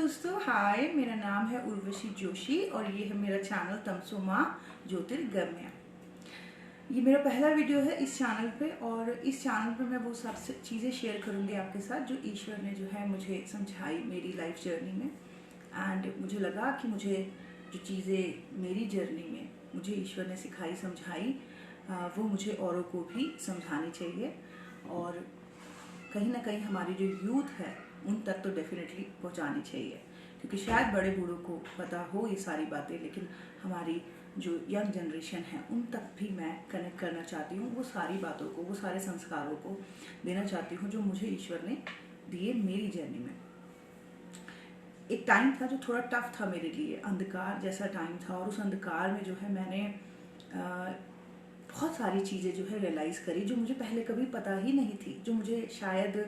दोस्तों, हाय। मेरा नाम है उर्वशी जोशी और ये है मेरा चैनल तमसो माँ ज्योतिर्गम्य। ये मेरा पहला वीडियो है इस चैनल पे और इस चैनल पे मैं वो सब चीज़ें शेयर करूँगी आपके साथ जो ईश्वर ने जो है मुझे समझाई मेरी लाइफ जर्नी में। एंड मुझे लगा कि मुझे जो चीज़ें मेरी जर्नी में मुझे ईश्वर ने सिखाई समझाई वो मुझे औरों को भी समझानी चाहिए और कहीं ना कहीं हमारी जो यूथ है उन तक तो डेफिनेटली पहुंचानी चाहिए, क्योंकि शायद बड़े बूढ़ों को पता हो ये सारी बातें, लेकिन हमारी जो यंग जनरेशन है उन तक भी मैं कनेक्ट करना चाहती हूँ। वो सारी बातों को, वो सारे संस्कारों को देना चाहती हूँ जो मुझे ईश्वर ने दिए मेरी जर्नी में। एक टाइम था जो थोड़ा टफ था मेरे लिए, अंधकार जैसा टाइम था, और उस अंधकार में जो है मैंने बहुत सारी चीज़ें जो है रियलाइज़ करी जो मुझे पहले कभी पता ही नहीं थी, जो मुझे शायद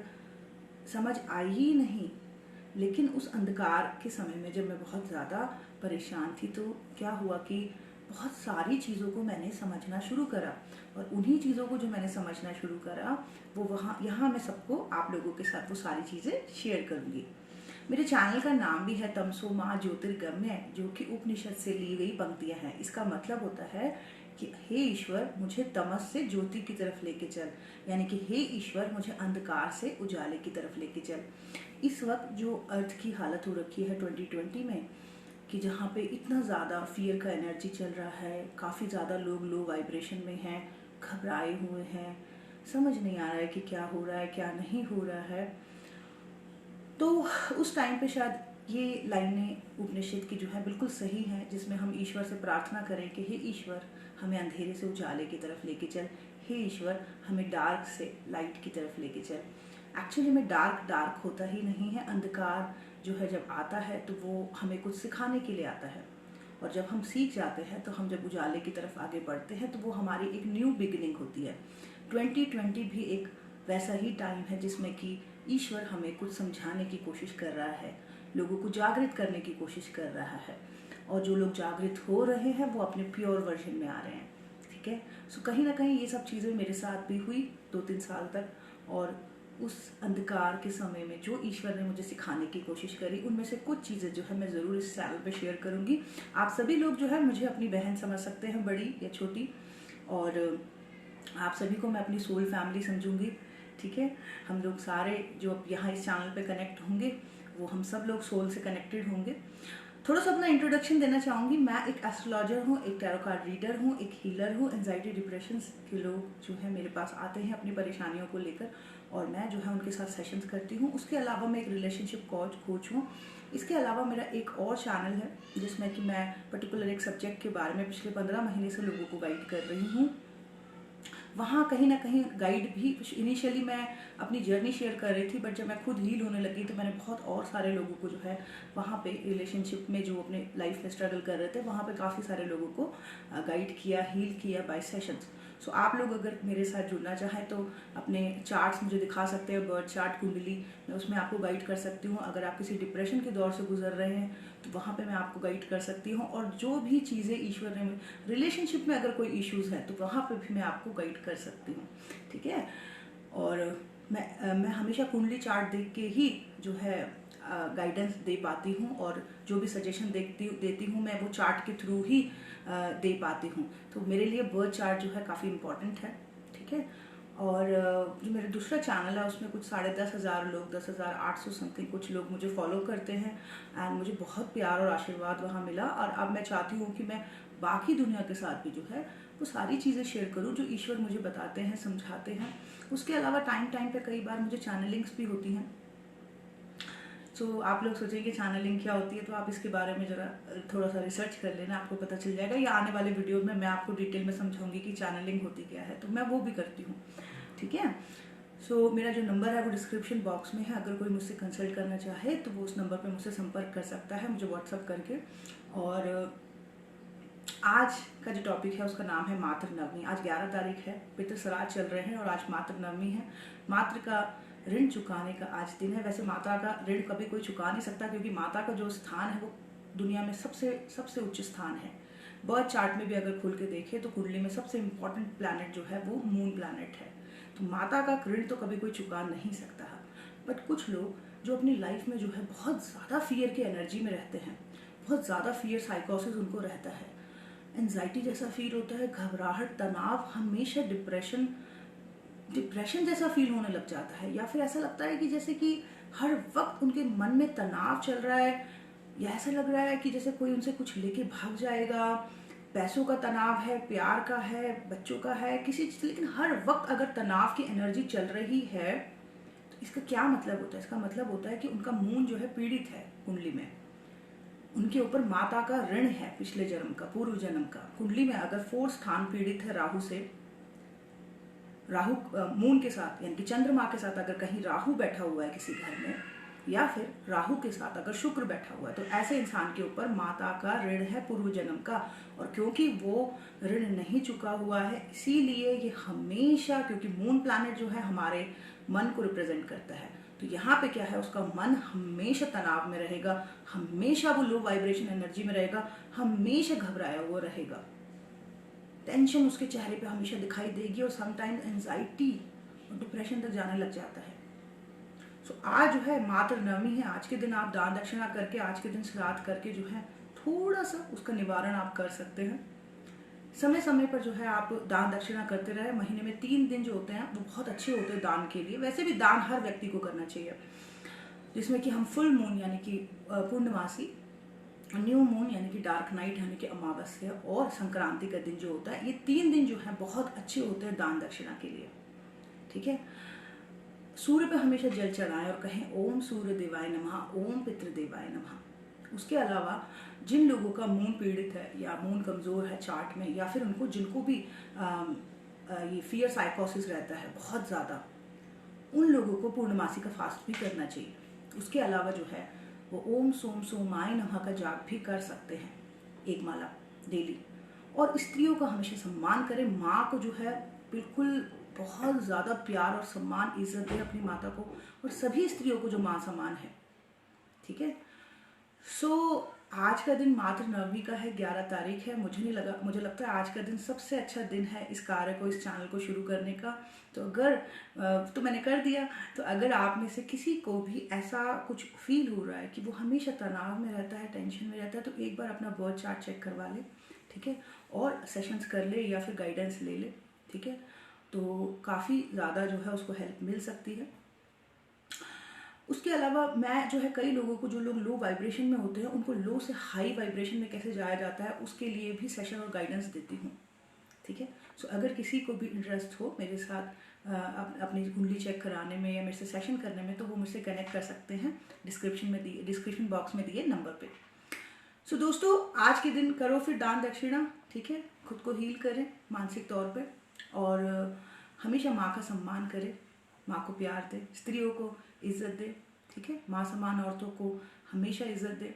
समझ आई ही नहीं। लेकिन उस अंधकार के समय में जब मैं बहुत ज़्यादा परेशान थी तो क्या हुआ कि बहुत सारी चीज़ों को मैंने समझना शुरू करा, और उन्हीं चीज़ों को जो मैंने समझना शुरू करा वो यहाँ मैं सबको, आप लोगों के साथ वो सारी चीज़ें शेयर करूँगी। मेरे चैनल का नाम भी है तमसो माँ ज्योतिर्गम्य, जो कि उपनिषद से ली गई पंक्तियाँ हैं। इसका मतलब होता है कि हे ईश्वर, मुझे तमस से ज्योति की तरफ लेके चल, यानी कि हे ईश्वर, मुझे अंधकार से उजाले की तरफ लेके चल। इस वक्त जो अर्थ की हालत हो रखी है 2020 में, कि जहाँ पे इतना ज़्यादा फियर का एनर्जी चल रहा है, काफ़ी ज़्यादा लोग लो वाइब्रेशन में हैं, घबराए हुए हैं, समझ नहीं आ रहा है कि क्या हो रहा है क्या नहीं हो रहा है। तो उस टाइम पे शायद ये लाइनें उपनिषद की जो है बिल्कुल सही हैं, जिसमें हम ईश्वर से प्रार्थना करें कि हे ईश्वर, हमें अंधेरे से उजाले की तरफ लेके चल, हे ईश्वर, हमें डार्क से लाइट की तरफ लेके चल। एक्चुअली में डार्क होता ही नहीं है। अंधकार जो है जब आता है तो वो हमें कुछ सिखाने के लिए आता है, और जब हम सीख जाते हैं तो हम जब उजाले की तरफ आगे बढ़ते हैं तो वो हमारी एक न्यू बिगिनिंग होती है। 2020 भी एक वैसा ही टाइम है जिसमें कि ईश्वर हमें कुछ समझाने की कोशिश कर रहा है, लोगों को जागृत करने की कोशिश कर रहा है, और जो लोग जागृत हो रहे हैं वो अपने प्योर वर्जन में आ रहे हैं। ठीक है, सो कहीं ना कहीं ये सब चीज़ें मेरे साथ भी हुई 2-3 साल तक, और उस अंधकार के समय में जो ईश्वर ने मुझे सिखाने की कोशिश करी, उनमें से कुछ चीज़ें जो है मैं ज़रूर इस चैनल पे शेयर करूँगी। आप सभी लोग जो है मुझे अपनी बहन समझ सकते हैं, बड़ी या छोटी, और आप सभी को मैं अपनी सोल फैमिली समझूंगी। ठीक है, हम लोग सारे जो यहाँ इस चैनल पे कनेक्ट होंगे वो हम सब लोग सोल से कनेक्टेड होंगे। थोड़ा सा अपना इंट्रोडक्शन देना चाहूँगी। मैं एक एस्ट्रोलॉजर हूँ, एक टैरो कार्ड रीडर हूँ, एक हीलर हूँ। एंजाइटी डिप्रेशन के लोग जो है मेरे पास आते हैं अपनी परेशानियों को लेकर, और मैं जो है उनके साथ सेशंस करती हूँ। उसके अलावा मैं एक रिलेशनशिप कोच हूँ। इसके अलावा मेरा एक और चैनल है जिसमें कि मैं पर्टिकुलर एक सब्जेक्ट के बारे में पिछले 15 महीने से लोगों को गाइड कर रही हूँ। वहाँ कहीं ना कहीं गाइड भी, इनिशियली मैं अपनी जर्नी शेयर कर रही थी, बट जब मैं खुद हील होने लगी तो मैंने बहुत और सारे लोगों को जो है वहाँ पे रिलेशनशिप में जो अपने लाइफ में स्ट्रगल कर रहे थे, वहाँ पे काफ़ी सारे लोगों को गाइड किया, हील किया बाय सेशंस। सो आप लोग अगर मेरे साथ जुड़ना चाहें तो अपने चार्ट्स मुझे दिखा सकते हैं, बर्थ चार्ट, कुंडली, मैं उसमें आपको गाइड कर सकती हूँ। अगर आप किसी डिप्रेशन के दौर से गुजर रहे हैं तो वहाँ पे मैं आपको गाइड कर सकती हूँ, और जो भी चीज़ें ईश्वर ने, रिलेशनशिप में अगर कोई इश्यूज़ है तो वहाँ पे भी मैं आपको गाइड कर सकती हूँ। ठीक है, और मैं हमेशा कुंडली चार्ट देख के ही जो है गाइडेंस दे पाती हूँ, और जो भी सजेशन देती हूँ मैं वो चार्ट के थ्रू ही दे पाती हूँ। तो मेरे लिए बर्थ चार्ट जो है काफ़ी इम्पोर्टेंट है। ठीक है, और जो मेरा दूसरा चैनल है उसमें कुछ 10,500 लोग, 10,800 समथिंग कुछ लोग मुझे फॉलो करते हैं, एंड मुझे बहुत प्यार और आशीर्वाद वहाँ मिला। और अब मैं चाहती हूँ कि मैं बाकी दुनिया के साथ भी जो है वो सारी चीज़ें शेयर करूँ जो ईश्वर मुझे बताते हैं, समझाते हैं। उसके अलावा टाइम पे कई बार मुझे चैनलिंग्स भी होती हैं। तो आप लोग सोचिए कि चैनलिंग क्या होती है, तो आप इसके बारे में ज़रा थोड़ा सा रिसर्च कर लेना, आपको पता चल जाएगा। या आने वाले वीडियो में मैं आपको डिटेल में समझाऊंगी कि चैनलिंग होती क्या है, तो मैं वो भी करती हूँ। ठीक है, सो मेरा जो नंबर है वो डिस्क्रिप्शन बॉक्स में है। अगर कोई मुझसे कंसल्ट करना चाहे तो वो उस नंबर पर मुझसे संपर्क कर सकता है, मुझे व्हाट्सअप करके। और आज का जो टॉपिक है उसका नाम है मातृ नवमी। आज 11 तारीख है, पितृ श्राद्ध चल रहे हैं और आज मातृ नवमी है। मातृ का ऋण चुकाने का आज दिन है। वैसे माता का ऋण कभी कोई चुका नहीं सकता, क्योंकि माता का जो स्थान है वो दुनिया में सबसे उच्च स्थान है। बर्थ चार्ट में भी अगर खुल के देखें तो कुंडली में सबसे इम्पोर्टेंट प्लैनेट जो है वो मून प्लैनेट है। तो माता का ऋण तो कभी कोई चुका नहीं सकता। बट कुछ लोग जो अपनी लाइफ में जो है बहुत ज़्यादा फियर की एनर्जी में रहते हैं, बहुत ज़्यादा फियर साइकोसिस उनको रहता है, एंजाइटी जैसा फील होता है, घबराहट, तनाव, हमेशा डिप्रेशन जैसा फील होने लग जाता है, या फिर ऐसा लगता है कि जैसे कि हर वक्त उनके मन में तनाव चल रहा है, या ऐसा लग रहा है कि जैसे कोई उनसे कुछ लेके भाग जाएगा। पैसों का तनाव है, प्यार का है, बच्चों का है, किसी चीज़, लेकिन हर वक्त अगर तनाव की एनर्जी चल रही है तो इसका क्या मतलब होता है? इसका मतलब होता है कि उनका मून जो है पीड़ित है कुंडली में, उनके ऊपर माता का ऋण है, पिछले जन्म का, पूर्व जन्म का। कुंडली में अगर 4th स्थान पीड़ित है राहु से, राहु मून के साथ यानी कि चंद्रमा के साथ अगर कहीं राहु बैठा हुआ है किसी घर में, या फिर राहु के साथ अगर शुक्र बैठा हुआ है, तो ऐसे इंसान के ऊपर माता का ऋण है पूर्व जन्म का। और क्योंकि वो ऋण नहीं चुका हुआ है, इसीलिए ये हमेशा, क्योंकि मून प्लैनेट जो है हमारे मन को रिप्रेजेंट करता है, तो यहाँ पे क्या है, उसका मन हमेशा तनाव में रहेगा, हमेशा वो लो वाइब्रेशन एनर्जी में रहेगा, हमेशा घबराया हुआ रहेगा, टेंशन उसके चेहरे पे हमेशा दिखाई देगी, और समटाइम्स एंजाइटी और डिप्रेशन तक जाने लग जाता है। सो आज जो है मातृ नवमी है, आज के दिन आप दान दक्षिणा करके, आज के दिन श्राद्ध करके जो है थोड़ा सा उसका निवारण आप कर सकते हैं। समय समय पर जो है आप दान दक्षिणा करते रहे। महीने में 3 दिन जो होते हैं वो बहुत अच्छे होते हैं दान के लिए। वैसे भी दान हर व्यक्ति को करना चाहिए, जिसमें कि हम फुल मून यानी कि पूर्णमासी, न्यू मून यानी कि डार्क नाइट यानी कि अमावस्या, और संक्रांति का दिन जो होता है, ये 3 दिन जो है बहुत अच्छे होते हैं दान दक्षिणा के लिए। ठीक है, सूर्य पे हमेशा जल चढ़ाएं और कहें ओम सूर्य देवाय नमः, ओम पितृ देवाय नमः। उसके अलावा जिन लोगों का मून पीड़ित है या मून कमजोर है चार्ट में, या फिर जिनको भी ये फियर साइकोसिस रहता है बहुत ज़्यादा, उन लोगों को पूर्णमासी का फास्ट भी करना चाहिए। उसके अलावा जो है वो ओम सोम सोमाय नमः का जाप भी कर सकते हैं, एक माला डेली। और स्त्रियों का हमेशा सम्मान करें, माँ को जो है बिल्कुल बहुत ज़्यादा प्यार और सम्मान, इज्जत दें अपनी माता को, और सभी स्त्रियों को जो माँ समान है। ठीक है, सो आज का दिन मातृ नवमी का है, 11 तारीख है। मुझे लगता है आज का दिन सबसे अच्छा दिन है इस कार्य को, इस चैनल को शुरू करने का। तो अगर तो मैंने कर दिया, तो अगर आप में से किसी को भी ऐसा कुछ फील हो रहा है कि वो हमेशा तनाव में रहता है, टेंशन में रहता है, तो एक बार अपना बर्थ चार्ट चेक करवा ले। ठीक है, और सेशंस कर ले या फिर गाइडेंस ले ले। ठीक है, तो काफ़ी ज़्यादा जो है उसको हेल्प मिल सकती है। उसके अलावा मैं जो है कई लोगों को, जो लोग लो वाइब्रेशन में होते हैं, उनको लो से हाई वाइब्रेशन में कैसे जाया जाता है, उसके लिए भी सेशन और गाइडेंस देती हूँ। ठीक है, सो अगर किसी को भी इंटरेस्ट हो मेरे साथ अपनी कुंडली चेक कराने में या मेरे से सेशन करने में, तो वो मुझसे कनेक्ट कर सकते हैं डिस्क्रिप्शन बॉक्स में दिए नंबर पे। सो दोस्तों, आज के दिन करो फिर दान दक्षिणा। ठीक है, खुद को हील करें मानसिक तौर पे, और हमेशा माँ का सम्मान करें, माँ को प्यार दें, स्त्रियों को इज्जत दें। ठीक है, माँ समान औरतों को हमेशा इज्जत दें।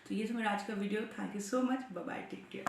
तो ये था मेरा आज का video. Thank you so much, bye bye, take care.